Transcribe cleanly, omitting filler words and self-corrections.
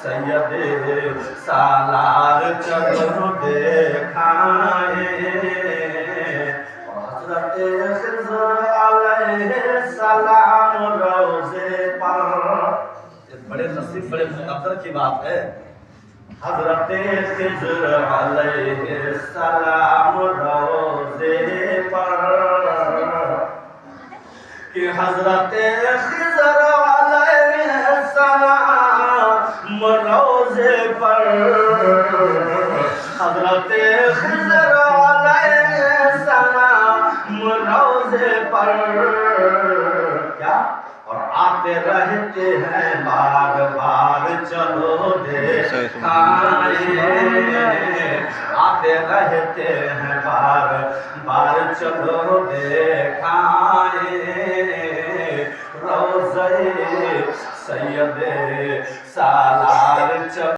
सैयदे सालार चलो देखाए हज़रत खिज़र अलैहिस्सलाम रोज़े पर। बड़े नसीब बड़े मुक़द्दर की बात है। हज़रत खिज़र अलैहिस्सलाम रोज़े पर कि हज़रत खिज़र अलैहिस्सलाम रोज़े पर हज़रत खिज़र अलैहिस्सलाम रोज़े पर क्या और आते रहते हैं बार बार चलो देखाए आते रहते हैं बार बार चलो देखाए रोज़े सैयदे सालार चलो